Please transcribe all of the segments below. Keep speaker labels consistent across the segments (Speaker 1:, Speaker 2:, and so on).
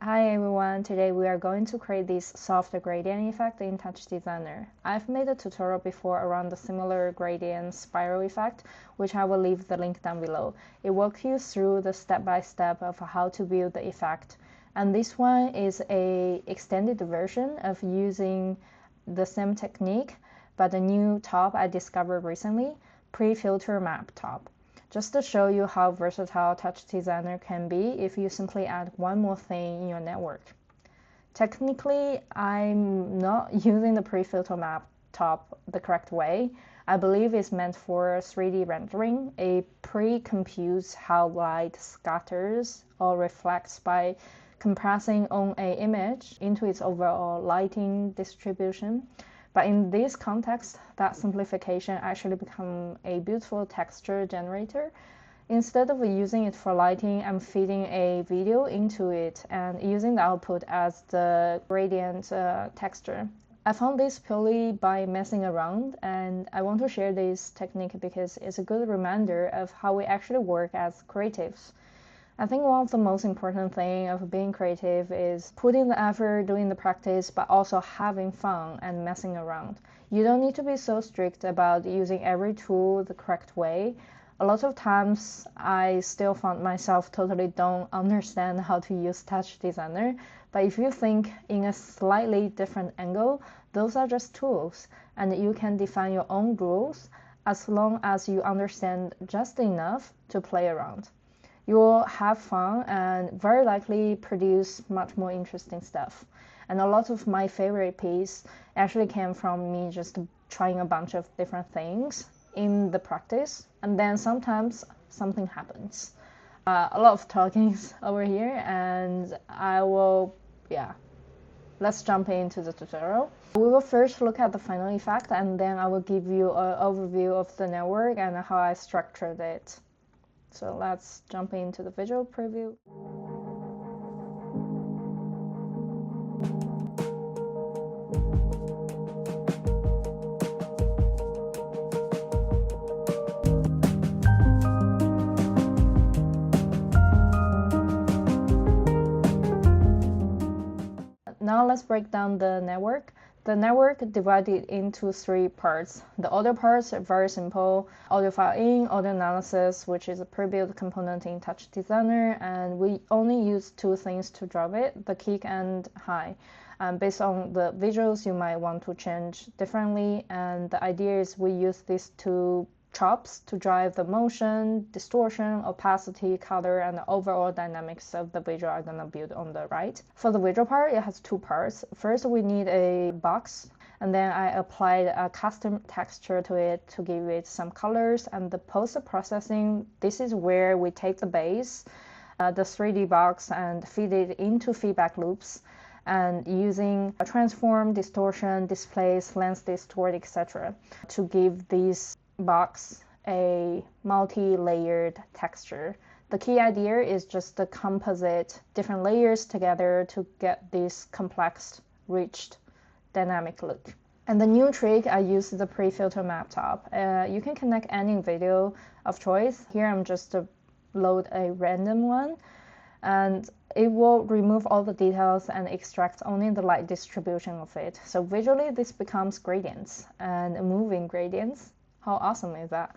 Speaker 1: Hi everyone, today we are going to create this soft gradient effect in TouchDesigner. I've made a tutorial before around the similar gradient spiral effect, which I will leave the link down below. It walks you through the step-by-step of how to build the effect. And this one is a extended version of using the same technique, but a new top I discovered recently, prefilter map top. Just to show you how versatile TouchDesigner can be if you simply add one more thing in your network. Technically, I'm not using the prefilter map top the correct way. I believe it's meant for 3D rendering. It pre-computes how light scatters or reflects by compressing on an image into its overall lighting distribution. But in this context, that simplification actually becomes a beautiful texture generator. Instead of using it for lighting, I'm feeding a video into it and using the output as the gradient texture. I found this purely by messing around, and I want to share this technique because it's a good reminder of how we actually work as creatives. I think one of the most important things of being creative is putting the effort, doing the practice, but also having fun and messing around. You don't need to be so strict about using every tool the correct way. A lot of times I still found myself totally don't understand how to use TouchDesigner, but if you think in a slightly different angle, those are just tools, and you can define your own rules as long as you understand just enough to play around. You will have fun and very likely produce much more interesting stuff. And a lot of my favorite piece actually came from me just trying a bunch of different things in the practice, and then sometimes something happens. A lot of talkings over here, and let's jump into the tutorial. We will first look at the final effect, and then I will give you an overview of the network and how I structured it. So let's jump into the visual preview. Now let's break down the network. The network divided into three parts. The audio parts are very simple. Audio file in, audio analysis, which is a pre-built component in TouchDesigner, and we only use two things to drive it, the kick and high. Based on the visuals, you might want to change differently, and the idea is we use these two chops to drive the motion, distortion, opacity, color, and the overall dynamics of the visual I'm gonna build on the right. For the visual part, it has two parts. First, we need a box, and then I applied a custom texture to it to give it some colors. And the post-processing, this is where we take the base, the 3D box, and feed it into feedback loops, and using a transform, distortion, displace, lens distort, etc. to give these box a multi-layered texture. The key idea is just to composite different layers together to get this complex, rich, dynamic look. And the new trick, I use the prefilter map top. You can connect any video of choice. Here I'm just load a random one, and it will remove all the details and extract only the light distribution of it. So visually this becomes gradients and moving gradients. How awesome is that?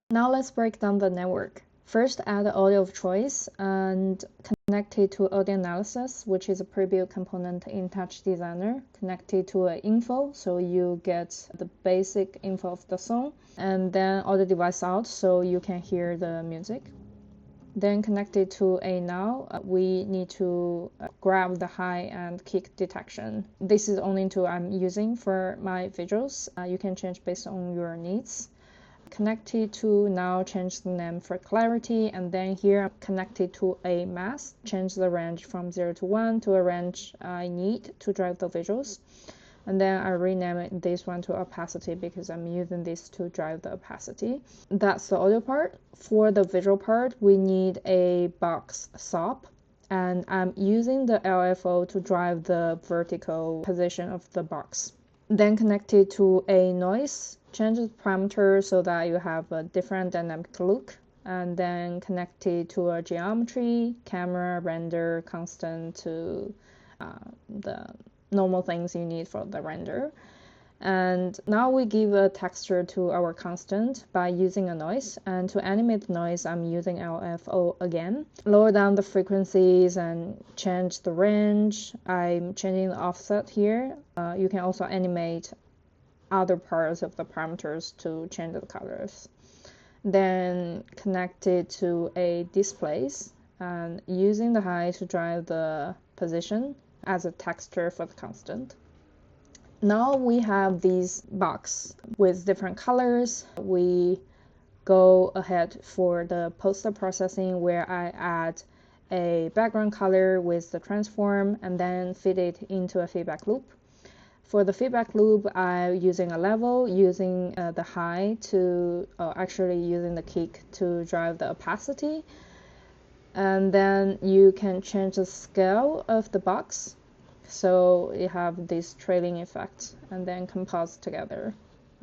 Speaker 1: Now let's break down the network. First, add the audio of choice and connect it to audio analysis, which is a pre-built component in TouchDesigner. Connect it to an info, so you get the basic info of the song, and then audio device out, so you can hear the music. Then connect it to a now. We need to grab the high and kick detection. This is only tool I'm using for my visuals. You can change based on your needs. Connect it to now, change the name for clarity, and then here connect it to a mask. Change the range from 0 to 1 to a range I need to drive the visuals. And then I rename this one to opacity because I'm using this to drive the opacity. That's the audio part. For the visual part, we need a box SOP, and I'm using the LFO to drive the vertical position of the box. Then connect it to a noise. Change the parameter so that you have a different dynamic look. and then connect it to a geometry, camera, render, constant to the normal things you need for the render. And now we give a texture to our constant by using a noise. And to animate the noise, I'm using LFO again. Lower down the frequencies and change the range. I'm changing the offset here. You can also animate other parts of the parameters to change the colors. Then connect it to a displace and using the height to drive the position as a texture for the constant. Now we have these box with different colors. We go ahead for the post-processing where I add a background color with the transform and then feed it into a feedback loop. For the feedback loop, I'm using a level, using the high to, actually using the kick to drive the opacity. And then you can change the scale of the box. So you have this trailing effect and then compose together.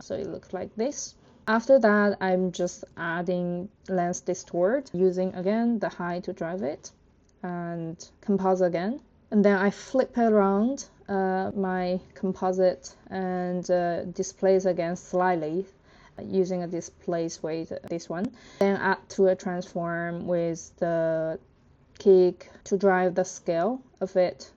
Speaker 1: So it looks like this. After that, I'm just adding lens distort, using again the high to drive it and compose again. And then I flip it around my composite and displace again slightly using a displace with this one. Then add to a transform with the kick to drive the scale of it.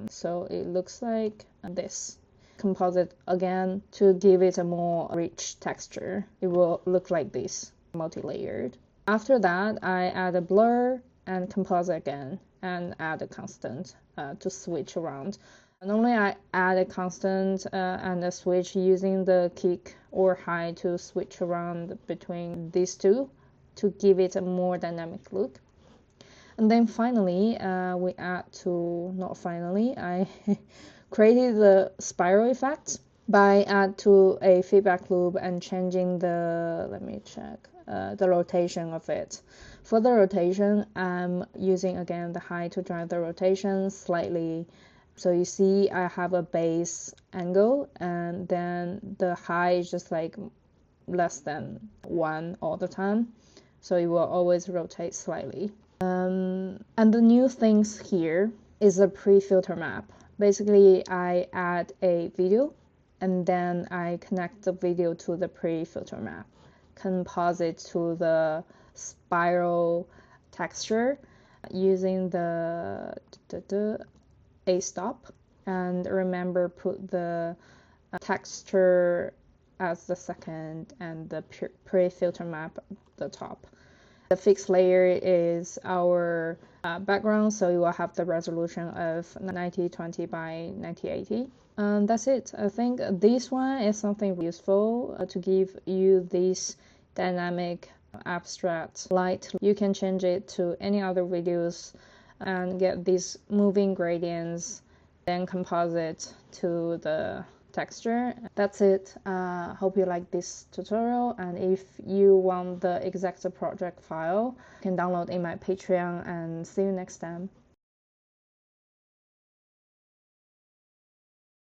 Speaker 1: So it looks like this. Composite again to give it a more rich texture. It will look like this, multi-layered. After that, I add a blur and composite again and add a constant to switch around. Normally I add a constant and a switch using the kick or high to switch around between these two to give it a more dynamic look. And then finally, we add to, not finally, I created the spiral effect by add to a feedback loop and changing the, let me check, the rotation of it. For the rotation, I'm using again the high to drive the rotation slightly. So you see I have a base angle and then the high is just like less than 1 all the time. So it will always rotate slightly. And the new things here is a pre-filter map. Basically, I add a video and then I connect the video to the pre-filter map, compose it to the spiral texture using the a stop, and remember put the texture as the second and the pre-filter map at the top. The fixed layer is our background, so you will have the resolution of 9020 by 9080. That's it. I think this one is something useful to give you this dynamic abstract light. You can change it to any other videos and get these moving gradients, then compose it to the texture. That's it. Hope you like this tutorial, and if you want the exact project file, you can download in my Patreon, and see you next time.